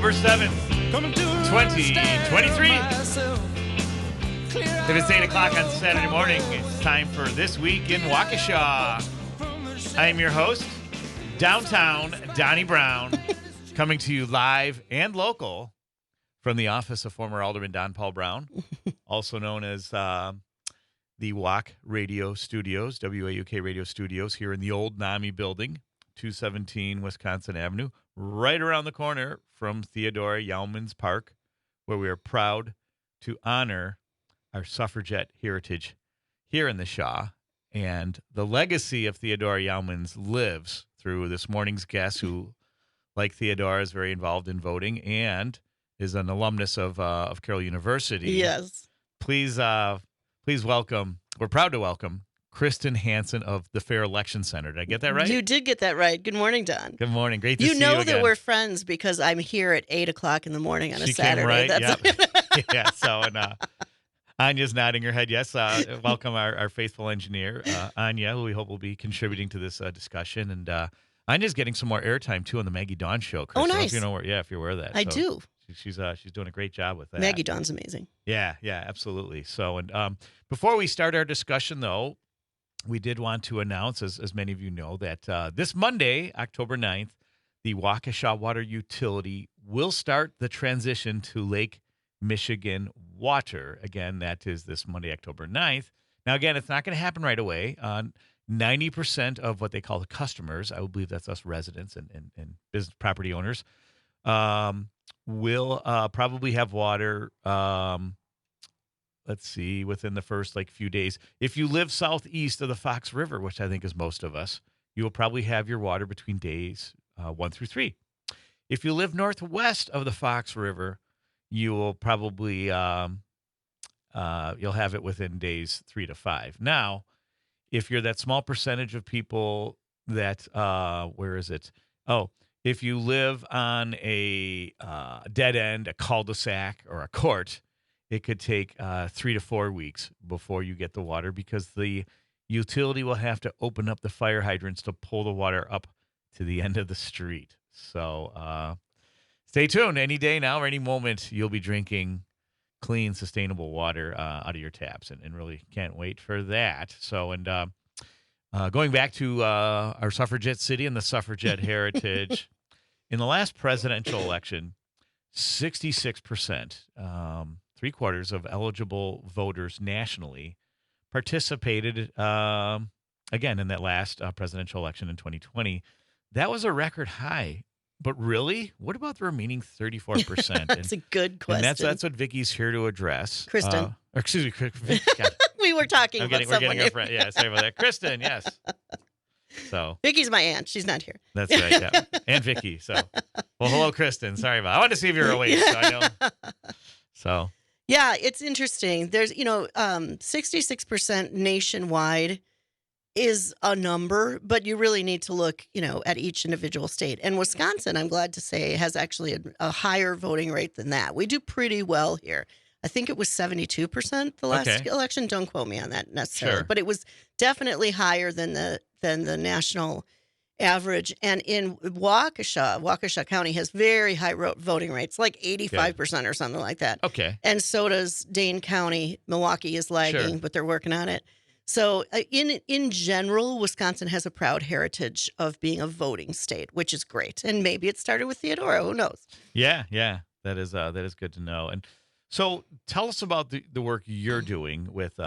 October 7th, 2023. If it's 8 o'clock on Saturday morning, it's time for This Week in Waukesha. I am your host, Downtown Donnie Brown, coming to you live and local from the office of former Alderman Don Paul Brown, also known as the WAUK Radio Studios, WAUK Radio Studios, here in the old NAMI building, 217 Wisconsin Avenue, right around the corner from Theodore Yaumans Park, where we are proud to honor our suffragette heritage here in the Shaw. And the legacy of Theodore Yaumans lives through this morning's guest, who, like Theodore, is very involved in voting and is an alumnus of Carroll University. Yes. Please welcome, we're proud to welcome, Kristin Hansen of the Fair Election Center. Did I get that right? You did get that right. Good morning, Don. Good morning. Great to see you again. You know again. that we're friends because I'm here at 8 o'clock in the morning on a Saturday. Came right, yep. Yeah, so, and Anya's nodding her head. Yes, welcome our faithful engineer, Anya, who we hope will be contributing to this discussion. And Anya's getting some more airtime, too, on the Maggie Dawn show. Chris. Oh, nice. If you're aware of that. I do. She's doing a great job with that. Maggie Dawn's amazing. Yeah, absolutely. So, and before we start our discussion, though, we did want to announce, as many of you know, that this Monday, October 9th, the Waukesha Water Utility will start the transition to Lake Michigan water. Again, that is this Monday, October 9th. Now, again, it's not going to happen right away. 90% of what they call the customers, I would believe that's us residents and business property owners, will probably have water, let's see, within the first few days. If you live southeast of the Fox River, which I think is most of us, you will probably have your water between days 1 through 3. If you live northwest of the Fox River, you will probably you'll have it within days 3 to 5. Now, if you're that small percentage of people that where is it? Oh, if you live on a dead end, a cul-de-sac, or a court, it could take 3 to 4 weeks before you get the water, because the utility will have to open up the fire hydrants to pull the water up to the end of the street. So stay tuned. Any day now or any moment, you'll be drinking clean, sustainable water out of your taps, and really can't wait for that. So, and going back to our suffragette city and the suffragette heritage, in the last presidential election, 66%, 3/4 of eligible voters nationally participated, again, in that last presidential election in 2020. That was a record high. But really, what about the remaining 34%? That's a good question. And that's what Vicky's here to address. Kristen. Excuse me. We were talking about we're someone. getting our friend. Yeah, sorry about that. Kristen, yes. So Vicky's my aunt. She's not here. That's right, yeah. And Vicky. So, well, hello, Kristen. Sorry about it. I wanted to see if you were awake, so I know. So. Yeah, it's interesting. There's, 66% nationwide is a number, but you really need to look, at each individual state. And Wisconsin, I'm glad to say, has actually a higher voting rate than that. We do pretty well here. I think it was 72% the last election. Don't quote me on that necessarily, but it was definitely higher than the national average. And in Waukesha County has very high voting rates, like 85% or something like that. Okay. And so does Dane County. Milwaukee is lagging, but they're working on it. So in general, Wisconsin has a proud heritage of being a voting state, which is great. And maybe it started with Theodora. Who knows? Yeah. That is good to know. And so tell us about the work you're doing with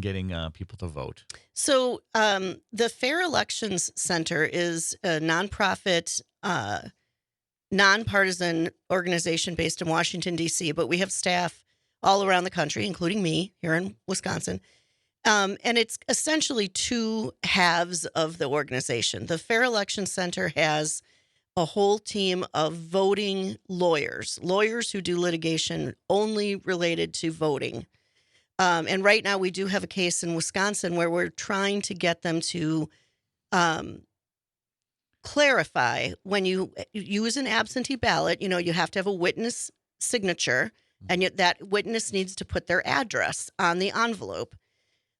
getting people to vote. So the Fair Elections Center is a nonprofit, nonpartisan organization based in Washington, D.C., but we have staff all around the country, including me here in Wisconsin. And it's essentially two halves of the organization. The Fair Election Center has a whole team of voting lawyers who do litigation only related to voting. And right now we do have a case in Wisconsin where we're trying to get them to clarify when you use an absentee ballot, you have to have a witness signature, and yet that witness needs to put their address on the envelope.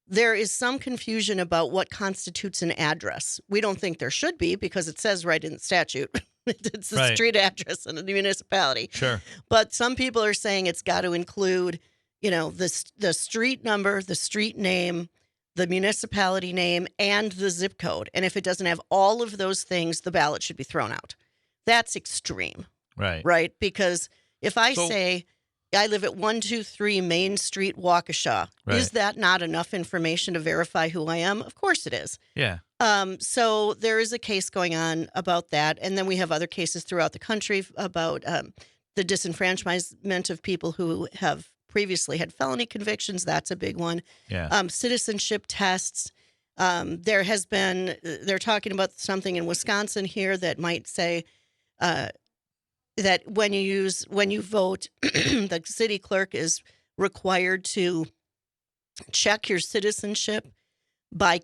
There is some confusion about what constitutes an address. We don't think there should be because it says right in the statute It's the Right. street address in the municipality. Sure. But some people are saying it's got to include, the street number, the street name, the municipality name, and the zip code. And if it doesn't have all of those things, the ballot should be thrown out. That's extreme, Right. right? Because if I So say I live at 123 Main Street, Waukesha, is right. that not enough information to verify wwho I am? Of course it is. Yeah. So there is a case going on about that. And then we have other cases throughout the country about the disenfranchisement of people who have previously had felony convictions. That's a big one. Yeah. Citizenship tests. They're talking about something in Wisconsin here that might say that when you vote, the city clerk is required to check your citizenship by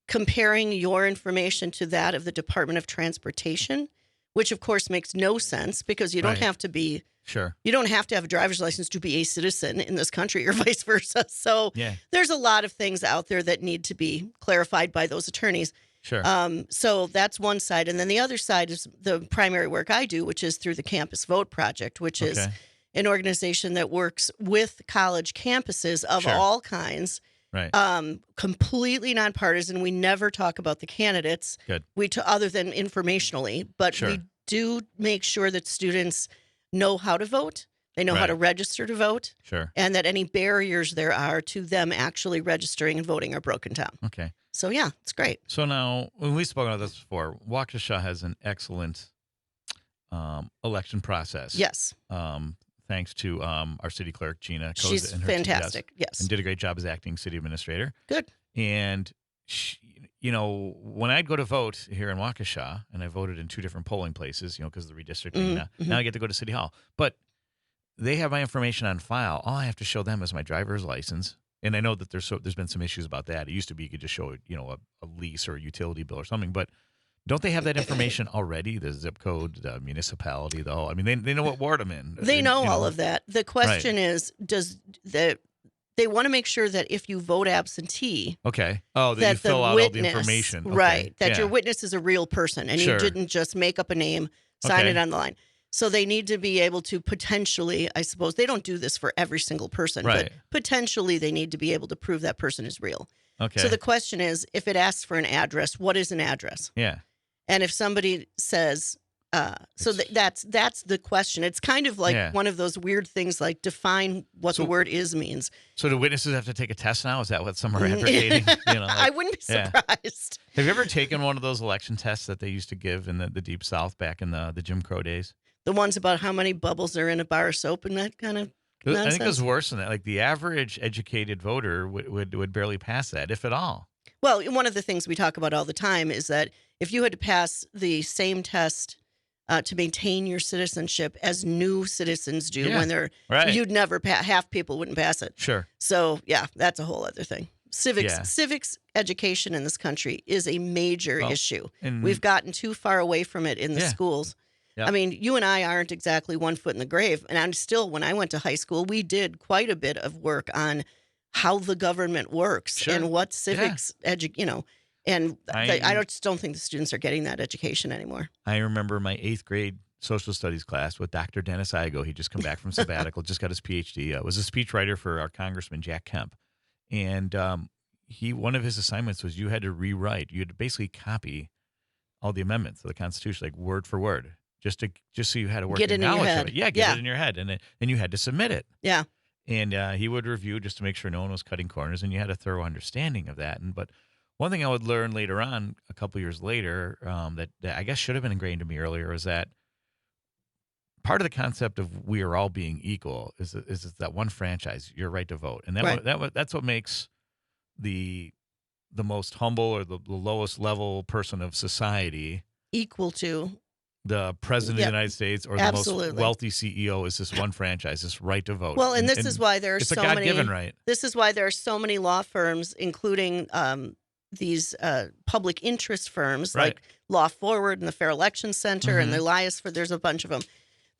comparing your information to that of the Department of Transportation, which of course makes no sense because you don't Right. have to be Sure. you don't have to have a driver's license to be a citizen in this country or vice versa. So Yeah. there's a lot of things out there that need to be clarified by those attorneys. Sure. So that's one side. And then the other side is the primary work I do, which is through the Campus Vote Project, which is Okay. an organization that works with college campuses of Sure. all kinds, Right. completely nonpartisan. We never talk about the candidates. Good. Other than informationally, but Sure. we do make sure that students know how to vote. They know how Right. to register to vote, Sure. and that any barriers there are to them actually registering and voting are broken down. Okay. So yeah, it's great. So now, when we spoke about this before, Waukesha has an excellent election process. Yes, Thanks to our city clerk, Gina Koza, she's and her team, fantastic. Yes, and did a great job as acting city administrator. good. And, when I'd go to vote here in Waukesha, and I voted in 2 different polling places, because of the redistricting, now I get to go to City Hall. But they have my information on file. All I have to show them is my driver's license. And I know that there's been some issues about that. It used to be you could just show, a lease or a utility bill or something. But don't they have that information already? The zip code, the municipality, the whole. I mean, they know what ward I'm in. They know all of that. The question is, they want to make sure that if you vote absentee, Okay. Oh, that you that fill the out all witness, the information. Okay. right, that Yeah. your witness is a real person and Sure. you didn't just make up a name, sign Okay. it on the line. So they need to be able to potentially, I suppose, they don't do this for every single person, Right. but potentially they need to be able to prove that person is real. Okay. So the question is, if it asks for an address, what is an address? yeah. And if somebody says, that's the question. It's kind of like Yeah. one of those weird things, like define what So- the word is means. So do witnesses have to take a test now? Is that what some are advocating? I wouldn't be yeah. surprised. Have you ever taken one of those election tests that they used to give in the Deep South back in the Jim Crow days? The ones about how many bubbles are in a bar of soap and that kind of I think nonsense. it was worse than that. Like the average educated voter would barely pass that, if at all. Well, one of the things we talk about all the time is that if you had to pass the same test to maintain your citizenship as new citizens do Yeah, when they're, right. you'd never pass. Half people wouldn't pass it. Sure. So yeah, that's a whole other thing. Yeah. Civics education in this country is a major Well, issue. and We've gotten too far away from it in the Yeah. schools. Yep. I mean, you and I aren't exactly 1 foot in the grave. And I'm still, when I went to high school, we did quite a bit of work on how the government works Sure. and what civics, and I just don't think the students are getting that education anymore. I remember my 8th grade social studies class with Dr. Dennis Igo. He'd just come back from sabbatical, just got his PhD. Was a speechwriter for our Congressman Jack Kemp. And one of his assignments was you had to rewrite. You had to basically copy all the amendments of the Constitution, like word for word, just so you had a working Get it in your knowledge head. of it. Yeah, get it in your head, and you had to submit it. Yeah. And he would review just to make sure no one was cutting corners, and you had a thorough understanding of that. But one thing I would learn later on, a couple years later, that I guess should have been ingrained in me earlier, is that part of the concept of we are all being equal is that one franchise, your right to vote, and that's what makes the most humble or the lowest level person of society Equal to. the president of Yep. the United States or the Absolutely. most wealthy CEO is this one franchise, this right to vote. Well, and this is why there are it's so a many. God-given right. This is why there are so many law firms, including these public interest firms Right. like Law Forward and the Fair Election Center and the Elias. There's a bunch of them.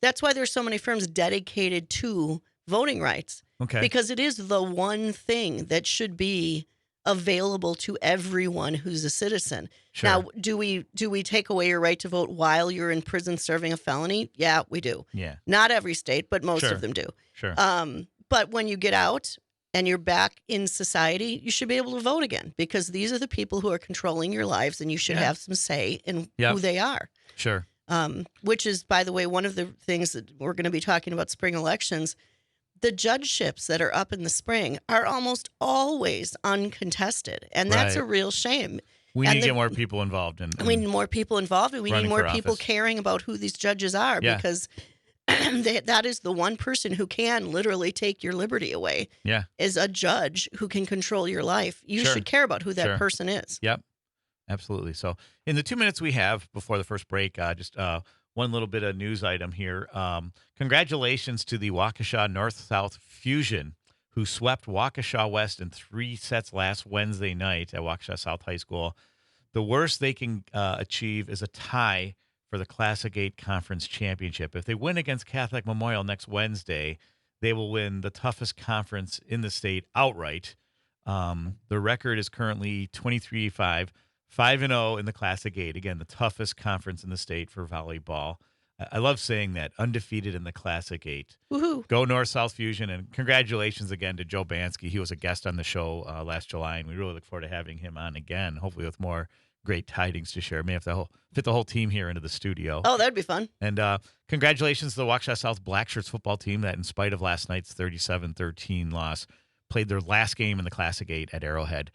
That's why there's so many firms dedicated to voting rights, Okay. because it is the one thing that should be available to everyone who's a citizen. Sure. Now, do we take away your right to vote while you're in prison serving a felony? Yeah, we do. Yeah. Not every state, but most Sure. of them do. Sure. But when you get out and you're back in society, you should be able to vote again, because these are the people who are controlling your lives, and you should have some say in who they are. Sure. Which is, by the way, one of the things that we're going to be talking about spring elections. The judgeships that are up in the spring are almost always uncontested, and that's a real shame. We need to get more people involved. We need more people involved, and we need more people office. caring about who these judges are, because that is the one person who can literally take your liberty away. Yeah. Is a judge who can control your life. You should care about who that person is. Yep. Absolutely. So in the 2 minutes we have before the first break, just one little bit of news item here. Congratulations to the Waukesha North-South Fusion, who swept Waukesha West in 3 sets last Wednesday night at Waukesha South High School. The worst they can achieve is a tie for the Classic 8 Conference Championship. If they win against Catholic Memorial next Wednesday, they will win the toughest conference in the state outright. The record is currently 23-5. 5-0 in the Classic 8. Again, the toughest conference in the state for volleyball. I love saying that. Undefeated in the Classic 8. Woohoo. Go North-South Fusion, and congratulations again to Joe Bansky. He was a guest on the show last July, and we really look forward to having him on again, hopefully with more great tidings to share. May have to fit the whole team here into the studio. Oh, that'd be fun. And congratulations to the Waukesha South Blackshirts football team that, in spite of last night's 37-13 loss, played their last game in the Classic 8 at Arrowhead.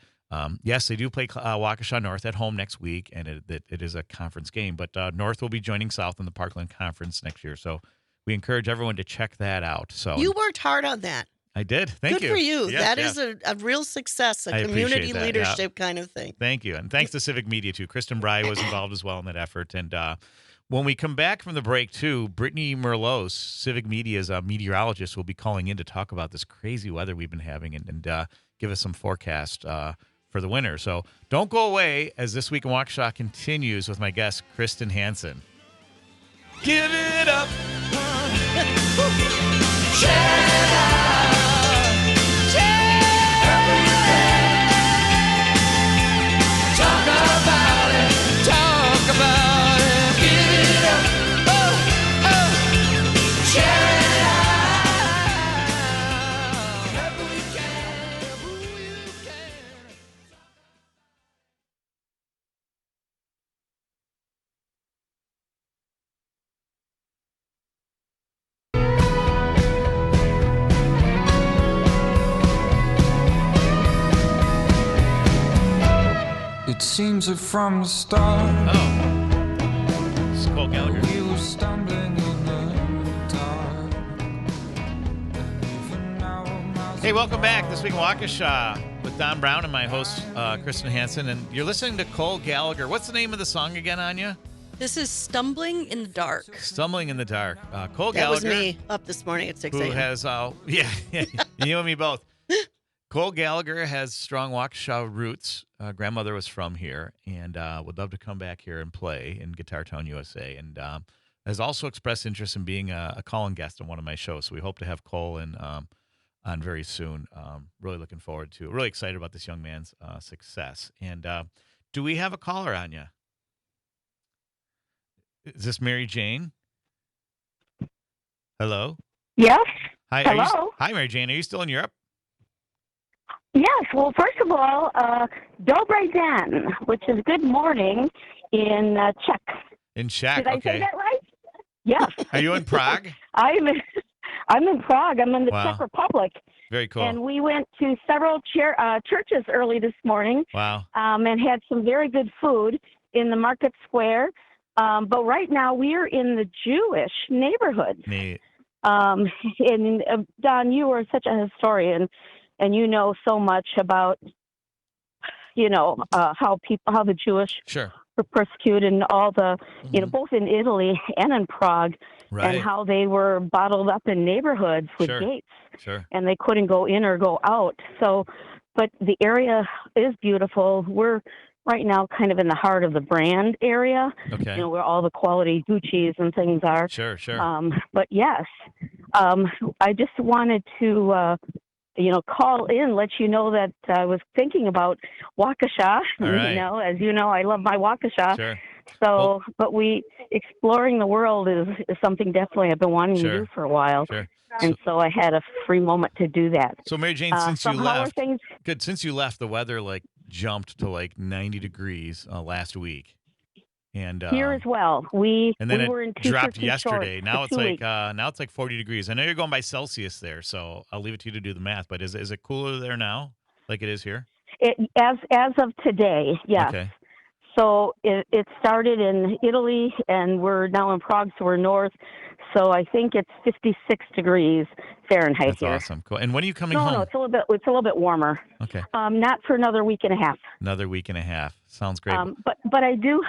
Yes, they do play Waukesha North at home next week, and it is a conference game. But North will be joining South in the Parkland Conference next year, so we encourage everyone to check that out. So you worked hard on that. I did. Thank you. Good for you. Yes, that is a real success, a community leadership kind of thing. Thank you, and thanks to Civic Media too. Kristen Bry was involved as well in that effort. And when we come back from the break too, Brittany Merlot, Civic Media's meteorologist, will be calling in to talk about this crazy weather we've been having and give us some forecast for the winter. So don't go away as This Week in Waukesha continues with my guest, Kristin Hansen. Give it up. Talk about it. Talk about it. Give it up. Share it out. Wherever we can, who you can. It seems that from the start, This is Cole Gallagher. we were stumbling in the dark. And even now, miles Hey, welcome back. This Week in Waukesha with Don Brown and my host, Kristin Hansen. And you're listening to Cole Gallagher. What's the name of the song again, Anya? This is Stumbling in the Dark. Stumbling in the Dark. Cole That Gallagher. was me up this morning at 6 Who a.m. has, you and me both. Cole Gallagher has strong Waukesha roots. Grandmother was from here and would love to come back here and play in Guitar Town, USA. And has also expressed interest in being a call-in guest on one of my shows. So we hope to have Cole in on very soon. Really looking forward to it. Really excited about this young man's success. And do we have a caller, Anya? Is this Mary Jane? Hello? Yes. Hi. Hello? Hi, Mary Jane. Are you still in Europe? Yes. Well, first of all, Dobry den, which is good morning in Czech. In Czech, Did I okay. say that right? Yes. Are you in Prague? I'm in Prague. I'm in the Wow. Czech Republic. Very cool. And we went to several churches early this morning Wow. and had some very good food in the market square. But right now we are in the Jewish neighborhoods. Neat. And Don, you are such a historian, and you know so much about, how the Jewish Sure. were persecuted and all the, both in Italy and in Prague, Right. and how they were bottled up in neighborhoods with Sure. gates, Sure. and they couldn't go in or go out. So, but the area is beautiful. We're right now kind of in the heart of the Brand area, Okay. where all the quality Gucci's and things are. Sure. Sure. But yes, I just wanted to call in, let you know that I was thinking about Waukesha. All right. As you know, I love my Waukesha. Sure. So, but exploring the world is something definitely I've been wanting to Sure. do for a while. Sure. And so I had a free moment to do that. So Mary Jane, since So you how are left, things? good. Since you left, the weather like jumped to like 90 degrees last week, and Here as well. We then it were in dropped t-shirts and shorts yesterday. for Now it's 2 like weeks. now it's like 40 degrees. I know you're going by Celsius there, so I'll leave it to you to do the math. But is it cooler there now, like it is here? As of today, yes. Okay. So it started in Italy, and we're now in Prague, so we're north. So I think it's 56 degrees Fahrenheit That's here. awesome. Cool. And when are you coming No, home? it's a little bit warmer. Okay. Not for another week and a half. Another week and a half. Sounds great. But I do.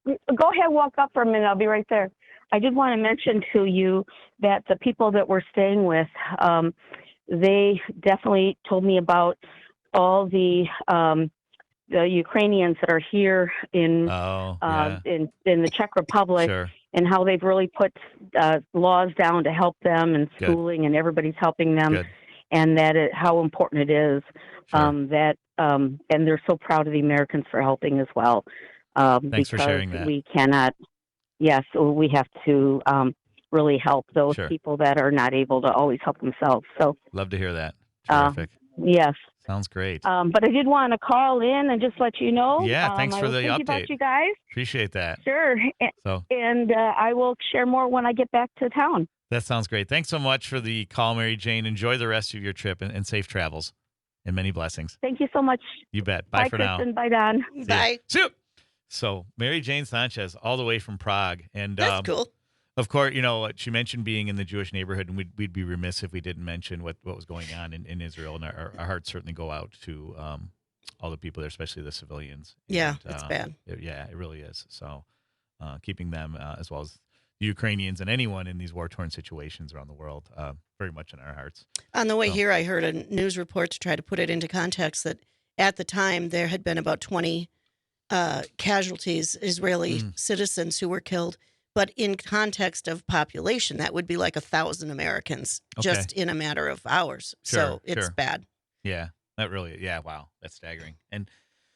Go ahead, walk up for a minute. I'll be right there. I did want to mention to you that the people that we're staying with, they definitely told me about all the Ukrainians that are here in the Czech Republic, Sure. and how they've really put laws down to help them and Good. schooling, and everybody's helping them, Good. and how important it is. Sure. And they're so proud of the Americans for helping as well. Thanks for because sharing that. we cannot. Yes, we have to really help those Sure. people that are not able to always help themselves. So Love to hear that. Terrific. yes. Sounds great. But I did want to call in and just let you know. Yeah, thanks for I was the thinking update. about you guys. Appreciate that. Sure. So And I will share more when I get back to town. that sounds great. Thanks so much for the call, Mary Jane. Enjoy the rest of your trip and safe travels and many blessings. Thank you so much. You bet. Bye for Kristin. now. Bye, Don. See ya. Bye. See ya. So Mary Jane Sanchez, all the way from Prague, and That's cool. of course, she mentioned being in the Jewish neighborhood, and we'd be remiss if we didn't mention what was going on in Israel. And our hearts certainly go out to all the people there, especially the civilians. Yeah, And, it's bad. It really is. So keeping them, as well as the Ukrainians and anyone in these war-torn situations around the world, very much in our hearts. On the way So- here, I heard a news report to try to put it into context that at the time there had been about 20 casualties, Israeli citizens who were killed. But in context of population, that would be like 1,000 Americans just in a matter of hours. So it's bad. Yeah, that really, yeah, wow, that's staggering. And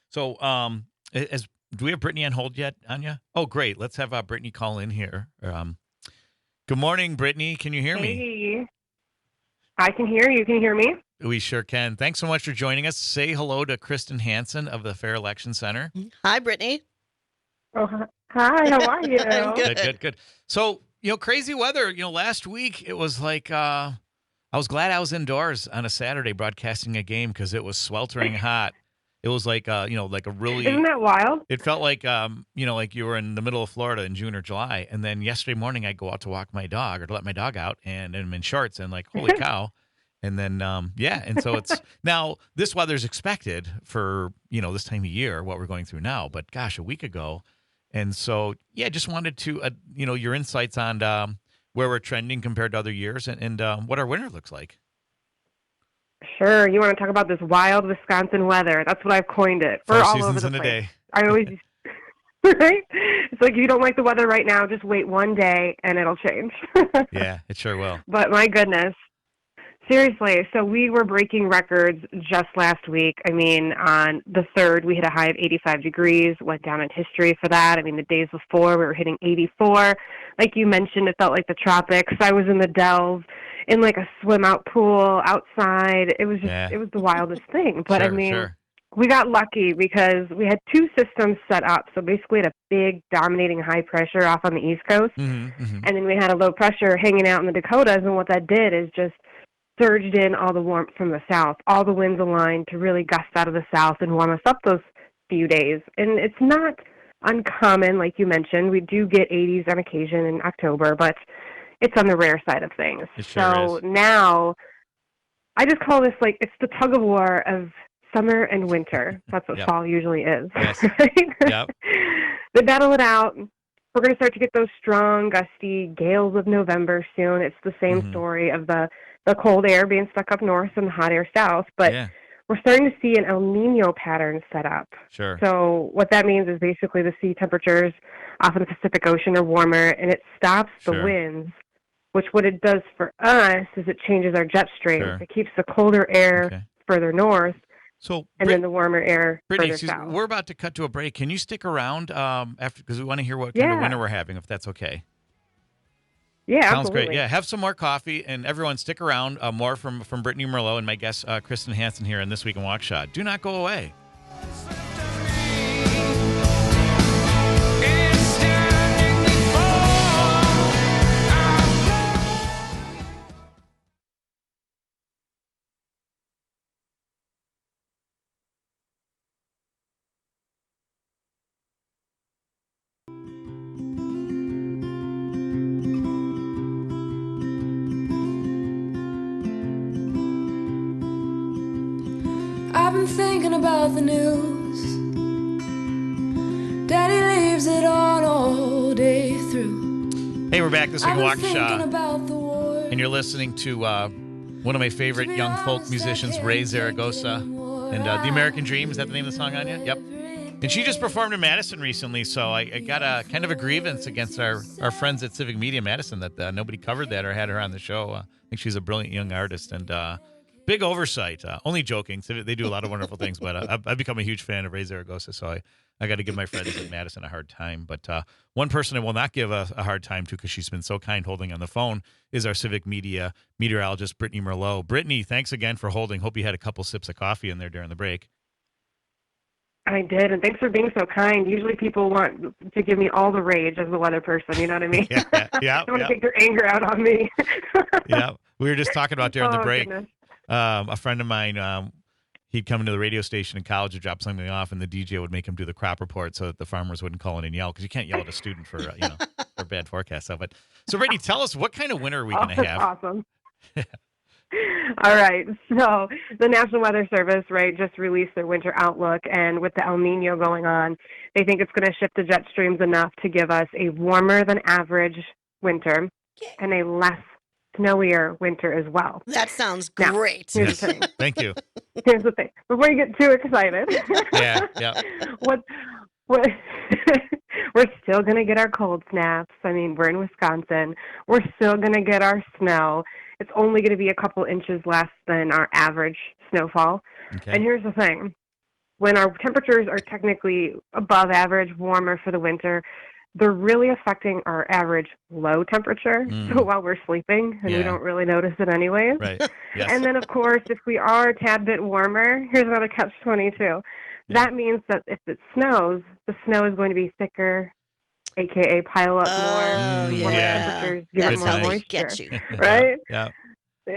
so, do we have Brittany on hold yet, Anya? Oh, great. Let's have Brittany call in here. Good morning, Brittany. Can you hear me? Hey, I can hear you. Can you hear me? We sure can. Thanks so much for joining us. Say hello to Kristin Hansen of the Fair Election Center. Hi, Brittany. Oh, hi. How are you? I'm good. Good. So, crazy weather. Last week it was like, I was glad I was indoors on a Saturday broadcasting a game because it was sweltering hot. It was like, like a really. Isn't that wild? It felt like, like you were in the middle of Florida in June or July. And then yesterday morning, I go out to walk my dog or to let my dog out, and I'm in shorts and like, holy cow. And then, and so it's now this weather's expected for, this time of year, what we're going through now. But gosh, a week ago. And so, just wanted to, your insights on where we're trending compared to other years and what our winter looks like. Sure. You want to talk about this wild Wisconsin weather? That's what I've coined it. We're 4 all seasons over the in a place. day. I always, right? It's like if you don't like the weather right now, just wait one day and it'll change. Yeah, it sure will. But my goodness. Seriously, so we were breaking records just last week. I mean, on the 3rd, we hit a high of 85 degrees, went down in history for that. I mean, the days before, we were hitting 84. Like you mentioned, it felt like the tropics. I was in the Dells, in like a swim-out pool, outside. It was just, It was the wildest thing. But Sure. We got lucky because we had 2 systems set up. So basically, we had a big, dominating high pressure off on the East Coast. And then we had a low pressure hanging out in the Dakotas. And what that did is just surged in all the warmth from the south. All the winds aligned to really gust out of the south and warm us up those few days. And it's not uncommon, like you mentioned. We do get 80s on occasion in October, but it's on the rare side of things. It sure is. Now, I just call this like, it's the tug of war of summer and winter. That's what fall usually is. Yes. Right? Yep. They battle it out. We're going to start to get those strong, gusty gales of November soon. It's the same story of the cold air being stuck up north and the hot air south. But we're starting to see an El Nino pattern set up. Sure. So what that means is basically the sea temperatures off of the Pacific Ocean are warmer, and it stops the winds which what it does for us is it changes our jet stream. Sure. It keeps the colder air Okay. further north, So, and then the warmer air Brittany, further south. we're about to cut to a break. Can you stick around after, because we want to hear what kind of Yeah. winter we're having, if that's okay? Yeah, Sounds absolutely. great. Yeah, have some more coffee, and everyone stick around. More from Brittany Merlot and my guest, Kristin Hansen, here in This Week in Waukesha. Do not go away. I've been thinking about the news. Daddy leaves it on all day through. Hey, we're back this week I've in been thinking Waukesha, about the war. and you're listening to one of my favorite young folk musicians, Ray Zaragoza, and The American Dream. Is that the name of the song, Anya? Yep. And she just performed in Madison recently, so I got a kind of a grievance against our friends at Civic Media Madison that nobody covered that or had her on the show. I think she's a brilliant young artist, and big oversight. Only joking. They do a lot of wonderful things, but I've become a huge fan of Ray Zaragoza, so I got to give my friends at Madison a hard time. But one person I will not give a hard time to, because she's been so kind holding on the phone, is our Civic Media meteorologist, Brittany Merlot. Brittany, thanks again for holding. Hope you had a couple sips of coffee in there during the break. I did, and thanks for being so kind. Usually people want to give me all the rage as the weather person, you know what I mean? Yeah, They want to take their anger out on me. yeah. We were just talking about during the Oh, break. goodness. A friend of mine, he'd come into the radio station in college to drop something off, and the DJ would make him do the crop report so that the farmers wouldn't call in and yell, because you can't yell at a student for for bad forecast stuff. But so, Brittany, tell us, what kind of winter are we going to That's have? awesome. All right. So the National Weather Service, right, just released their winter outlook, and with the El Nino going on, they think it's going to shift the jet streams enough to give us a warmer than average winter and a less snowier winter as well. That sounds Now, great. here's the thing. Thank you. Here's the thing. Before you get too excited, Yeah. what we're still going to get our cold snaps. I mean, we're in Wisconsin. We're still going to get our snow. It's only going to be a couple inches less than our average snowfall. Okay. And here's the thing. When our temperatures are technically above average, warmer for the winter, they're really affecting our average low temperature. Mm. So while we're sleeping, and we Yeah. don't really notice it anyways. Right. Yes. And then, of course, if we are a tad bit warmer, here's another catch-22. Yeah. That means that if it snows, the snow is going to be thicker, a.k.a. pile up Oh, more. Mm, Warmer yeah. temperatures give That's it more how they moisture. get you. Right? Yeah.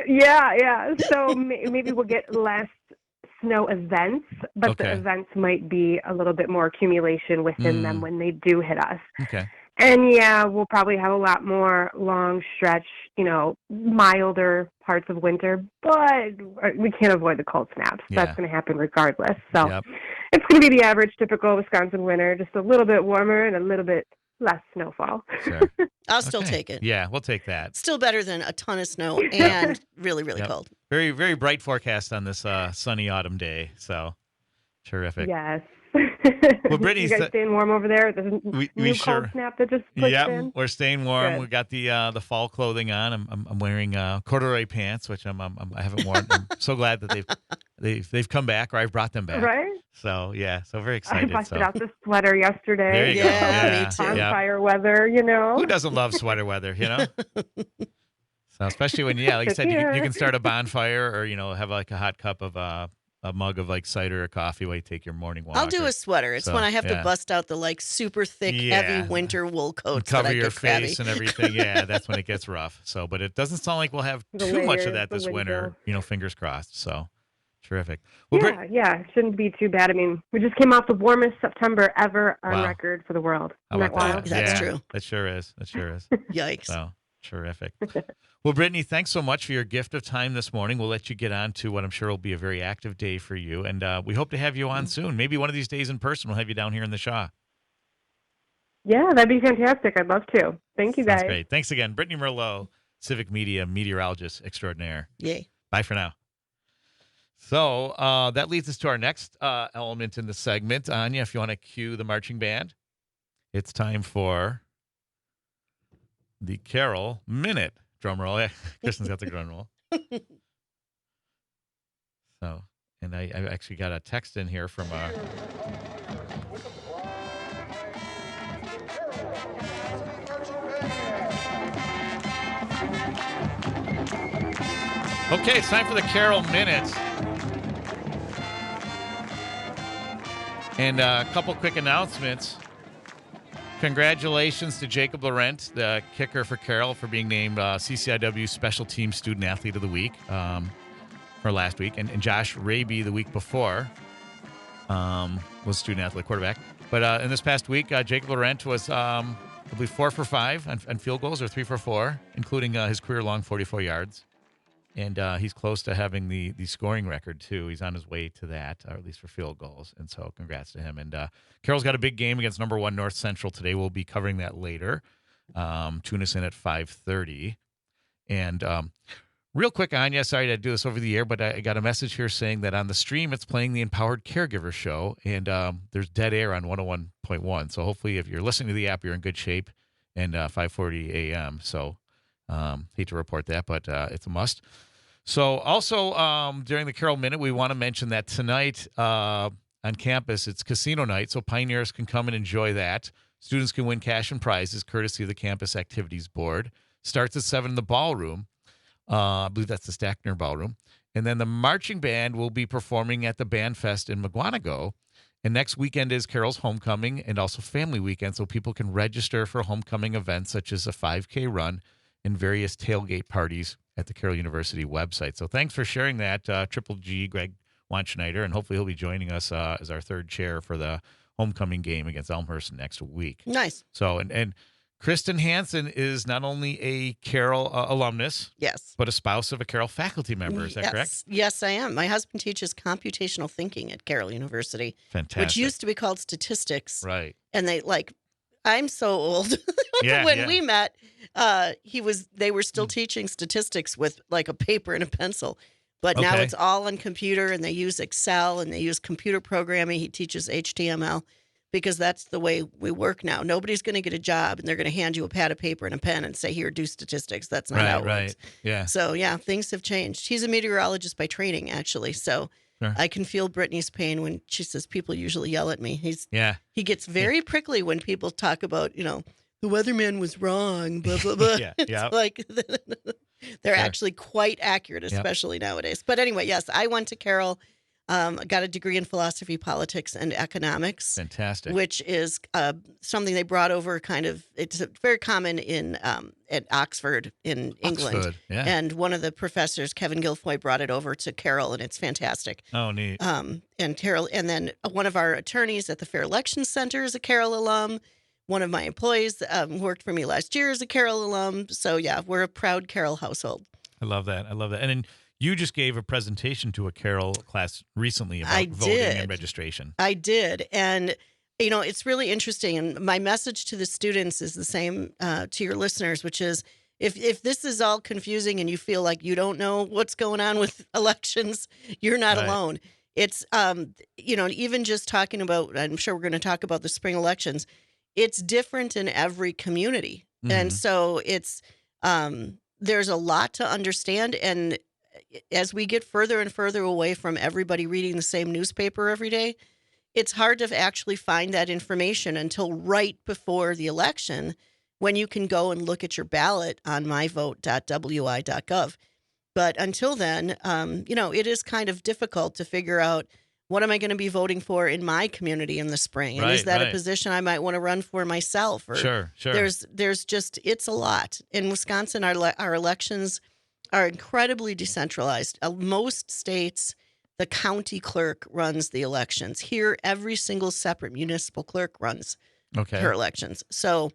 Yeah. So maybe we'll get less snow events, but Okay. the events might be a little bit more accumulation within them when they do hit us. Okay. And yeah, we'll probably have a lot more long stretch, milder parts of winter, but we can't avoid the cold snaps. Yeah. That's going to happen regardless. So Yep. it's going to be the average typical Wisconsin winter, just a little bit warmer and a little bit less snowfall. Sure. I'll still Okay. take it. Yeah, we'll take that. Still better than a ton of snow and really, really Yep. cold. Very, very bright forecast on this sunny autumn day. So terrific. Yes. Well, Brittany, you guys staying warm over there? There's a we new sure- cold snap that just pushed Yeah, in. we're staying warm. Good. We got the fall clothing on. I'm wearing corduroy pants, which I haven't worn. I'm so glad that they've come back, or I've brought them back. Right? So yeah, so very I excited. busted So out the sweater yesterday. there you Yeah, go. me too. Bonfire weather, Who doesn't love sweater weather? So especially when, like you said, you can start a bonfire, or have like a hot cup of a mug of like cider or coffee while you take your morning walk. I'll do or a sweater. It's so, when I have yeah. to bust out the super thick, Yeah. heavy winter wool coats cover that I your get crabby. face and everything. Yeah, that's when it gets rough. So, but it doesn't sound like we'll have The too much of layers, that the this winter. window. Fingers crossed. So, terrific. Well, Yeah, it shouldn't be too bad. I mean, we just came off the warmest September ever on Wow. record for the world. How Isn't that about that? wild? That's Yeah, true. That sure is. That sure is. Yikes. So, terrific. Well, Brittany, thanks so much for your gift of time this morning. We'll let you get on to what I'm sure will be a very active day for you. And we hope to have you on soon. Maybe one of these days in person, we'll have you down here in the Shaw. Yeah, that'd be fantastic. I'd love to. Thank you, Sounds guys. great. Thanks again. Brittany Merlot, Civic Media meteorologist extraordinaire. Yay. Bye for now. So that leads us to our next element in the segment. Anya, if you want to cue the marching band, it's time for the Carol Minute. drum roll. Yeah, Kristen's got the drum roll. So, and I actually got a text in here from Okay, it's time for the Carol Minutes. And a couple quick announcements. Congratulations to Jacob Laurent, the kicker for Carroll, for being named CCIW Special Team Student Athlete of the Week for last week. And Josh Raby the week before was Student Athlete quarterback. But in this past week, Jacob Laurent was, I believe, 4 for 5 on field goals, or 3 for 4, including his career-long 44 yards. And he's close to having the scoring record, too. He's on his way to that, or at least for field goals. And so congrats to him. And Carroll's got a big game against number 1 North Central today. We'll be covering that later. Tune us in at 5:30. And real quick, Anya, sorry to do this over the air, but I got a message here saying that on the stream it's playing the Empowered Caregiver Show. And there's dead air on 101.1. So hopefully if you're listening to the app, you're in good shape. And 5:40 a.m. So hate to report that, but it's a must. So also during the Carroll Minute, we want to mention that tonight on campus, it's casino night, so pioneers can come and enjoy that. Students can win cash and prizes courtesy of the Campus Activities Board. Starts at 7 in the ballroom. I believe that's the Stackner Ballroom. And then the marching band will be performing at the Band Fest in McGuanago. And next weekend is Carroll's homecoming and also family weekend, so people can register for homecoming events such as a 5K run and various tailgate parties at the Carroll University website. So thanks for sharing that, Triple G, Greg Wanschneider, and hopefully he'll be joining us as our third chair for the homecoming game against Elmhurst next week. Nice. So, and Kristin Hansen is not only a Carroll alumnus, Yes. but a spouse of a Carroll faculty member. Is that correct? Yes, I am. My husband teaches computational thinking at Carroll University, Fantastic. which used to be called statistics. Right. And I'm so old. Yeah, when yeah. we met, they were still teaching statistics with like a paper and a pencil. But now Okay. it's all on computer, and they use Excel and they use computer programming. He teaches HTML because that's the way we work now. Nobody's going to get a job and they're going to hand you a pad of paper and a pen and say, here, do statistics. That's not how it works. Yeah. So, yeah, things have changed. He's a meteorologist by training, actually. So Sure. I can feel Brittany's pain when she says people usually yell at me. Yeah. He gets very prickly when people talk about, the weatherman was wrong, blah, blah, blah. Yeah, It's yeah. like they're Sure. actually quite accurate, especially nowadays. But anyway, yes, I went to Carroll, got a degree in philosophy, politics, and economics, Fantastic. which is something they brought over it's very common in at Oxford in England. Oxford, yeah. And one of the professors, Kevin Guilfoyle, brought it over to Carroll, and it's fantastic. Oh, neat. And Carroll, and then one of our attorneys at the Fair Elections Center is a Carroll alum. One of my employees who worked for me last year is a Carroll alum. So yeah, we're a proud Carroll household. I love that. And then you just gave a presentation to a Carroll class recently about I voting did. and registration. I did. And, it's really interesting. And my message to the students is the same to your listeners, which is if this is all confusing and you feel like you don't know what's going on with elections, you're not Right. alone. It's, even just talking about, I'm sure we're going to talk about the spring elections, it's different in every community. And Mhm. so it's, there's a lot to understand. And as we get further and further away from everybody reading the same newspaper every day, it's hard to actually find that information until right before the election, when you can go and look at your ballot on myvote.wi.gov. But until then, it is kind of difficult to figure out, what am I going to be voting for in my community in the spring? And is Right, that a right. position I might want to run for myself? Or Sure. there's just, it's a lot. In Wisconsin, our elections are incredibly decentralized. Most states, the county clerk runs the elections. Here, every single separate municipal clerk runs Okay. her elections. So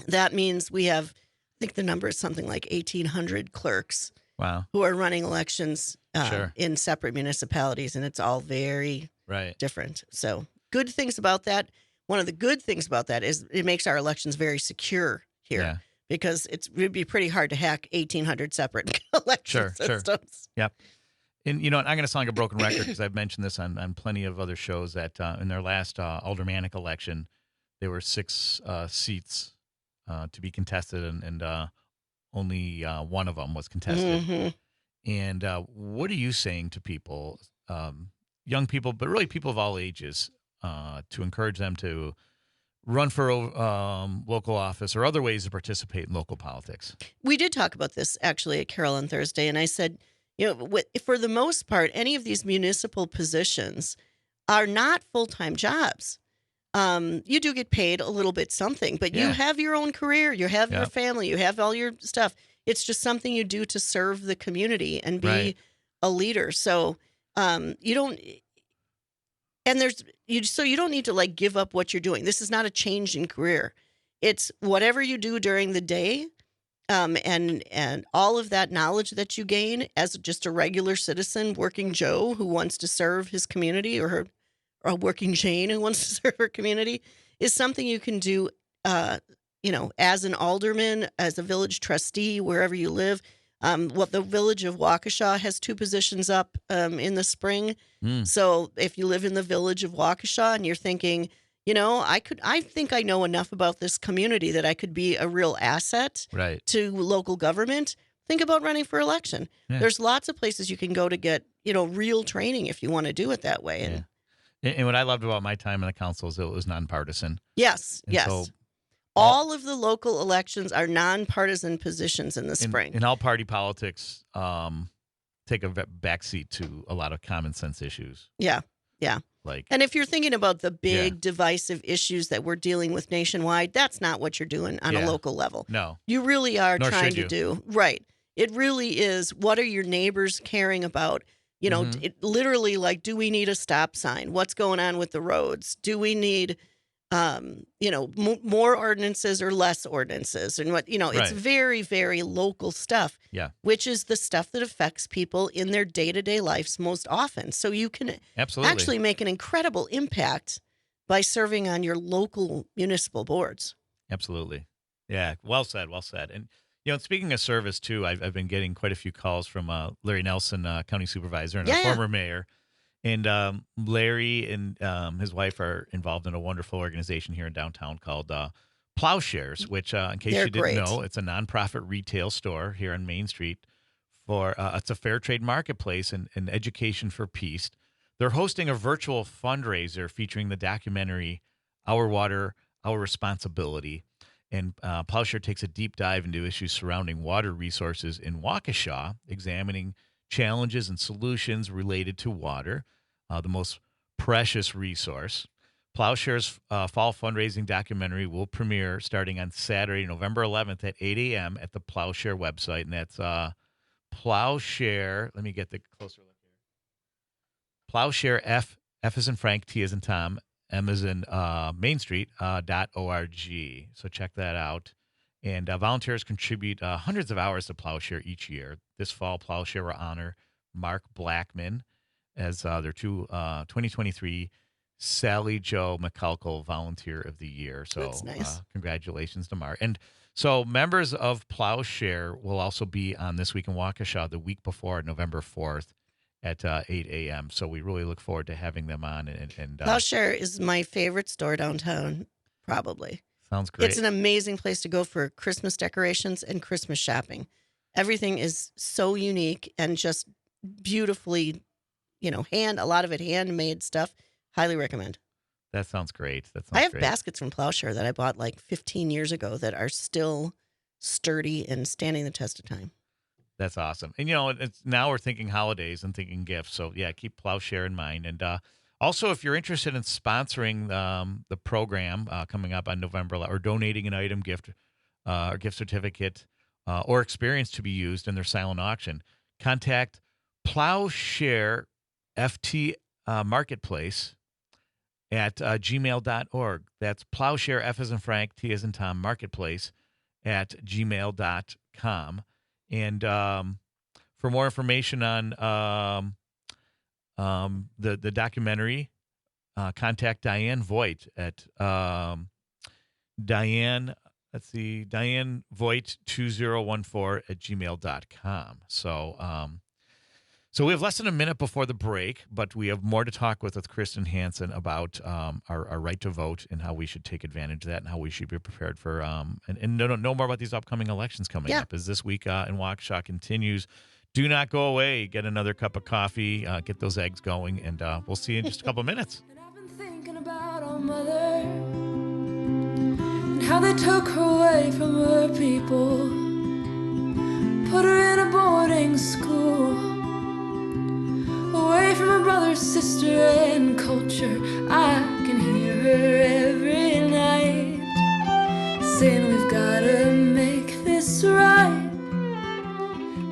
that means we have, I think the number is something like 1,800 clerks Wow. who are running elections Sure. in separate municipalities, and it's all very Right. different. So good things about that. One of the good things about that is it makes our elections very secure here, Yeah. because it would be pretty hard to hack 1,800 separate election Sure, sure. systems. Yep. And, I'm going to sound like a broken record because I've mentioned this on plenty of other shows that in their last aldermanic election, there were 6 seats to be contested, and only one of them was contested. Mhm. And what are you saying to people, young people, but really people of all ages, to encourage them to run for local office or other ways to participate in local politics? We did talk about this actually at Carol on Thursday, and I said, for the most part, any of these municipal positions are not full-time jobs. You do get paid a little bit something, but you Yeah. have your own career, you have your Yep. family, you have all your stuff. It's just something you do to serve the community and be Right. a leader. So you don't, and so you don't need to like give up what you're doing. This is not a change in career. It's whatever you do during the day, and all of that knowledge that you gain as just a regular citizen, working Joe who wants to serve his community, or a working Jane who wants to serve her community, is something you can do, as an alderman, as a village trustee, wherever you live. What the village of Waukesha has 2 positions up in the spring. Mm, So if you live in the village of Waukesha and you're thinking, I think I know enough about this community that I could be a real asset right. to local government, think about running for election. Yeah. There's lots of places you can go to get, real training if you want to do it that way. Yeah. And And what I loved about my time in the council is it was nonpartisan. yes, And yes. so All of the local elections are nonpartisan positions in the spring. in all party politics, take a backseat to a lot of common sense issues. Yeah. Yeah. Like, And if you're thinking about the big divisive issues that we're dealing with nationwide, that's not what you're doing on a Yeah. local level. no. You really are Nor trying should to you. do right. It really is. What are your neighbors caring about? Mhm. Literally, like, do we need a stop sign? What's going on with the roads? Do we need, more ordinances or less ordinances? And it's Right. very, very local stuff. Yeah. Which is the stuff that affects people in their day-to-day lives most often. So you can Absolutely. actually make an incredible impact by serving on your local municipal boards. Absolutely. Yeah. Well said. Well said. And, speaking of service, too, I've been getting quite a few calls from Larry Nelson, county supervisor, and our Yeah, yeah. former mayor. And Larry and his wife are involved in a wonderful organization here in downtown called Plowshares, which, in case They're you didn't great. know, it's a nonprofit retail store here on Main Street. It's a fair trade marketplace and education for peace. They're hosting a virtual fundraiser featuring the documentary "Our Water, Our Responsibility." And Plowshare takes a deep dive into issues surrounding water resources in Waukesha, examining challenges and solutions related to water, the most precious resource. Plowshare's fall fundraising documentary will premiere starting on Saturday, November 11th at 8 a.m. at the Plowshare website. And that's Plowshare. Let me get the closer look here. Plowshare, F is in Frank, T is in Tom, M is in Main Street, .org. So check that out. And volunteers contribute hundreds of hours to Plowshare each year. This fall, Plowshare will honor Mark Blackman as their 2023 Sally Joe McCulkle Volunteer of the Year. So That's nice. Congratulations to Mark. And so members of Plowshare will also be on This Week in Waukesha the week before, November 4th at 8 a.m. So we really look forward to having them on. And Plowshare is my favorite store downtown, probably. sounds great. It's an amazing place to go for Christmas decorations and Christmas shopping. Everything is so unique and just beautifully, a lot of it handmade stuff. Highly recommend. That sounds great. I have great. baskets from Plowshare that I bought like 15 years ago that are still sturdy and standing the test of time. That's awesome. And, now we're thinking holidays and thinking gifts. So, yeah, keep Plowshare in mind. And also, if you're interested in sponsoring the program coming up on November or donating an item, gift, or gift certificate or experience to be used in their silent auction, contact Plowshare FT Marketplace at gmail.org. That's Plowshare, F as in Frank, T as in Tom, Marketplace at gmail.com. And for more information on the documentary, contact Diane Voigt at Diane Voigt 2014 at gmail.com. So So we have less than a minute before the break, but we have more to talk with Kristin Hansen about our right to vote and how we should take advantage of that and how we should be prepared for and know more about these upcoming elections coming up as this week in Waukesha continues. Do not go away. Get another cup of coffee. Get those eggs going, and we'll see you in just a couple of minutes. And I've been thinking about our mother and how they took her away from her people, put her in a boarding school, away from her brother, sister, and culture. I can hear her every night saying we've gotta make this right,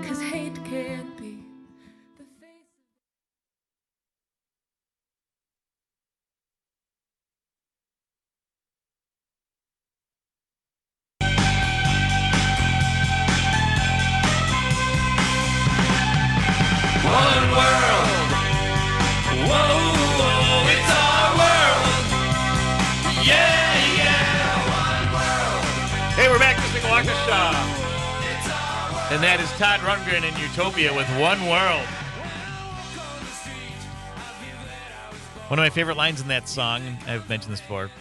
'cause hate can't be the face. One world. Whoa, whoa, it's our world. Yeah, yeah, one world. Hey, we're back this week at Waukesha. And that is Todd Rundgren in Utopia with One World. One of my favorite lines in that song, I've mentioned this before.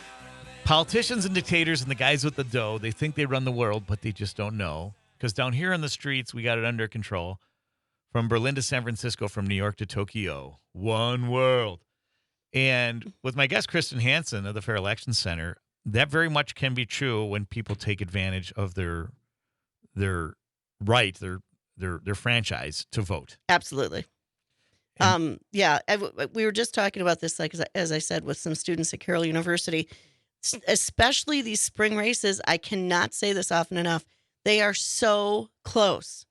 Politicians and dictators and the guys with the dough, they think they run the world, but they just don't know. Because down here on the streets, we got it under control. From Berlin to San Francisco, from New York to Tokyo. One world. And with my guest, Kristin Hansen of the Fair Election Center, that very much can be true when people take advantage of their right, their franchise to vote. Absolutely. We were just talking about this, like as I said, with some students at Carroll University, especially these spring races. I cannot say this often enough. They are so close.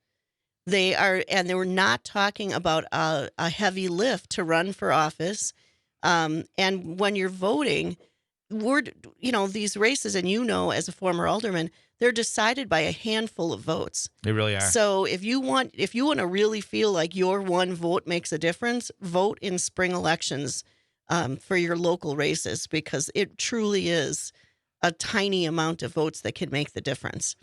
They are, and they were not talking about a heavy lift to run for office. And when you're voting, these races, and as a former alderman, they're decided by a handful of votes. They really are. So if you want to really feel like your one vote makes a difference, vote in spring elections for your local races, because it truly is a tiny amount of votes that can make the difference.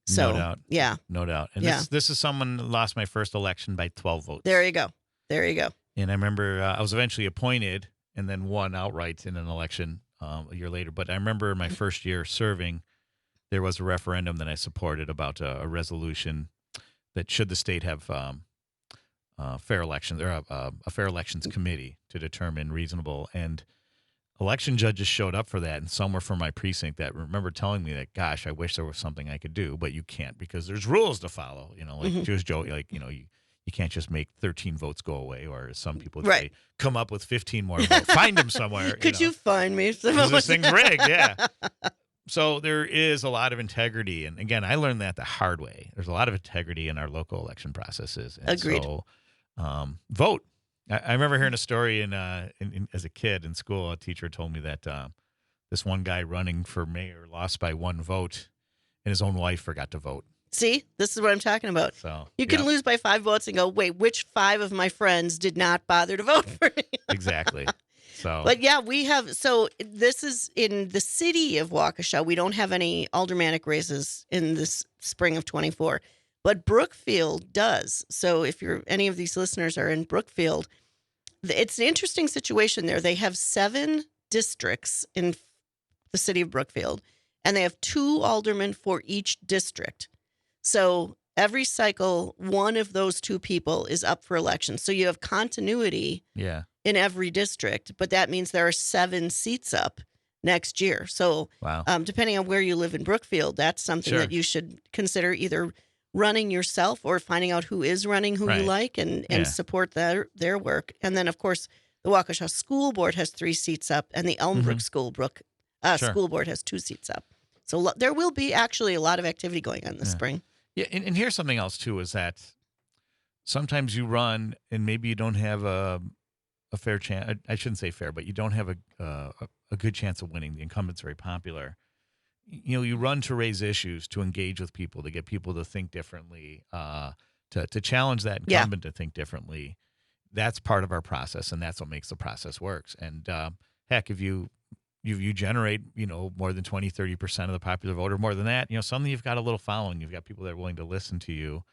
So, no doubt. Yeah. No doubt. And this is someone who lost my first election by 12 votes. There you go. And I remember I was eventually appointed and then won outright in an election a year later. But I remember my first year serving, there was a referendum that I supported about a resolution that should the state have fair elections, or a fair elections committee to determine reasonable. And election judges showed up for that, and some were from my precinct that remember telling me that, gosh, I wish there was something I could do, but you can't because there's rules to follow. Just Joe, you can't just make 13 votes go away, or as some people say, come up with 15 more votes. Find them somewhere. Could you find me some? This thing's rigged, yeah. So there is a lot of integrity. And again, I learned that the hard way. There's a lot of integrity in our local election processes. And Agreed. So vote. I remember hearing a story as a kid in school. A teacher told me that this one guy running for mayor lost by one vote, and his own wife forgot to vote. See, this is what I'm talking about. So you can lose by 5 votes and go, wait, which 5 of my friends did not bother to vote for me? Exactly. So, but yeah, we have. So this is in the city of Waukesha. We don't have any aldermanic races in this spring of 24, but Brookfield does. So if any of these listeners are in Brookfield, it's an interesting situation there. They have 7 districts in the city of Brookfield, and they have 2 aldermen for each district. So every cycle, one of those 2 people is up for election. So you have continuity in every district, but that means there are 7 seats up next year. So depending on where you live in Brookfield, that's something that you should consider either running yourself or finding out who is running, who you like, and support their work. And then, of course, the Waukesha School Board has 3 seats up, and the Elmbrook School Board has 2 seats up. So there will be actually a lot of activity going on this spring. Yeah, and here's something else, too, is that sometimes you run and maybe you don't have a fair chance. I shouldn't say fair, but you don't have a good chance of winning. The incumbent's very popular. You run to raise issues, to engage with people, to get people to think differently, to challenge that incumbent to think differently. That's part of our process, and that's what makes the process works. And heck, if you generate, more than 20, 30% of the popular vote, or more than that, suddenly you've got a little following. You've got people that are willing to listen to you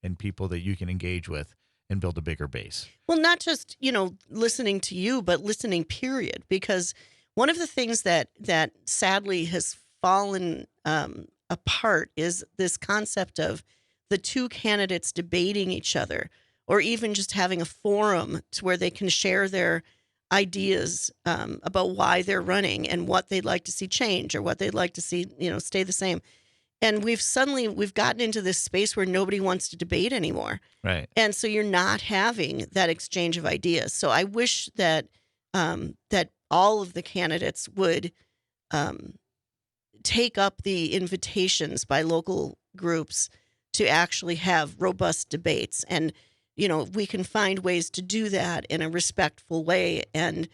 and people that you can engage with. and build a bigger base. Well, not just, listening to you, but listening, period. Because one of the things that sadly has fallen apart is this concept of the two candidates debating each other, or even just having a forum to where they can share their ideas about why they're running and what they'd like to see change or what they'd like to see, stay the same. And we've gotten into this space where nobody wants to debate anymore. Right. And so you're not having that exchange of ideas. So I wish that that all of the candidates would take up the invitations by local groups to actually have robust debates. And, we can find ways to do that in a respectful way. And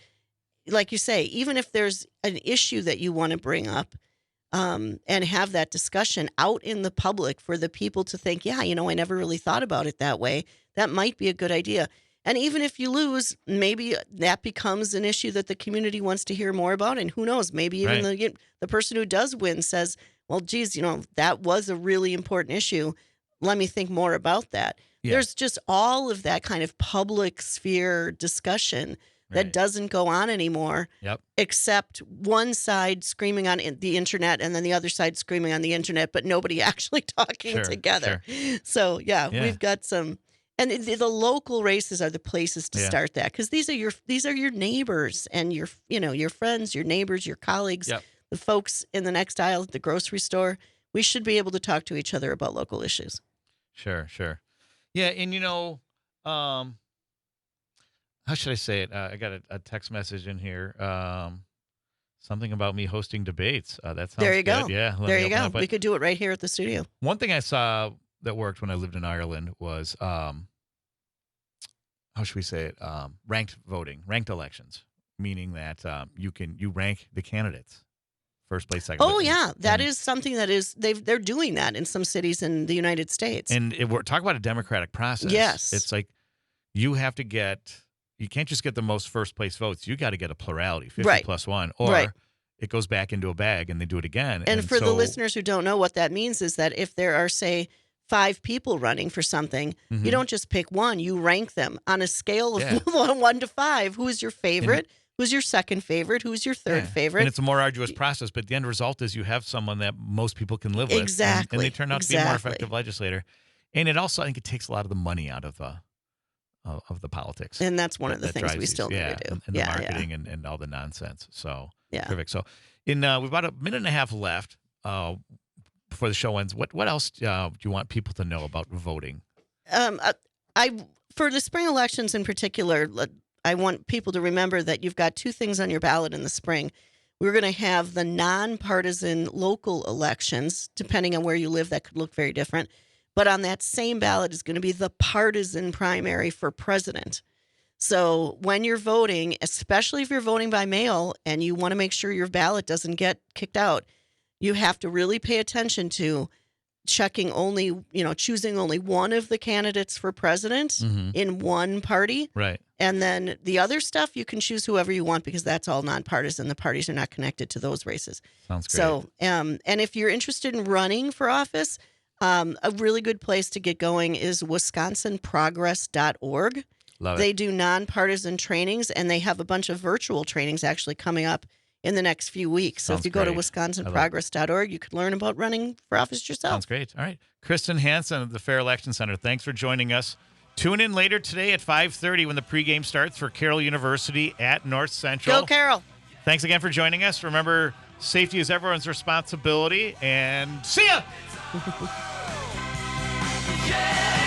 like you say, even if there's an issue that you want to bring up, and have that discussion out in the public for the people to think, yeah, I never really thought about it that way. That might be a good idea. And even if you lose, maybe that becomes an issue that the community wants to hear more about. And who knows, maybe even the person who does win says, well, geez, that was a really important issue. Let me think more about that. Yeah. There's just all of that kind of public sphere discussion that doesn't go on anymore, except one side screaming on the internet and then the other side screaming on the internet, but nobody actually talking together. Sure. So, we've got some, and the local races are the places to start that, because these are your neighbors and your friends, your neighbors, your colleagues, the folks in the next aisle at the grocery store. We should be able to talk to each other about local issues. Sure. Yeah, and how should I say it? I got a text message in here. Something about me hosting debates. That sounds there you good. go. Yeah, there you go. We could do it right here at the studio. One thing I saw that worked when I lived in Ireland was, how should we say it? Ranked voting, ranked elections, meaning that you rank the candidates. First place, second place. Oh, yeah. That is something that they're doing that in some cities in the United States. And we're talking about a democratic process. Yes. It's like you can't just get the most first place votes. You got to get a plurality, 50 plus 1, or it goes back into a bag and they do it again. And for the listeners who don't know, what that means is that if there are, say, 5 people running for something, you don't just pick one, you rank them on a scale of 1 to 5. Who is your favorite? Who's your second favorite? Who's your third favorite? And it's a more arduous process, but the end result is you have someone that most people can live with. Exactly. And they turn out to be a more effective legislator. And it also, I think it takes a lot of the money out of the politics. And that's one of the things we still need to do. And the marketing and all the nonsense. So, perfect. So, we've about a minute and a half left before the show ends. What else do you want people to know about voting? For the spring elections in particular, I want people to remember that you've got 2 things on your ballot in the spring. We're going to have the nonpartisan local elections. Depending on where you live, that could look very different. But on that same ballot is going to be the partisan primary for president. So when you're voting, especially if you're voting by mail and you want to make sure your ballot doesn't get kicked out, you have to really pay attention to choosing only one of the candidates for president in one party. Right. And then the other stuff, you can choose whoever you want because that's all nonpartisan. The parties are not connected to those races. Sounds great. So, and if you're interested in running for office, a really good place to get going is wisconsinprogress.org. Love it. They do nonpartisan trainings, and they have a bunch of virtual trainings actually coming up in the next few weeks. So if you go to wisconsinprogress.org, you could learn about running for office yourself. Sounds great. All right. Kristin Hansen of the Fair Election Center, thanks for joining us. Tune in later today at 5:30 when the pregame starts for Carroll University at North Central. Go Carroll. Thanks again for joining us. Remember, safety is everyone's responsibility, and see ya! Yeah!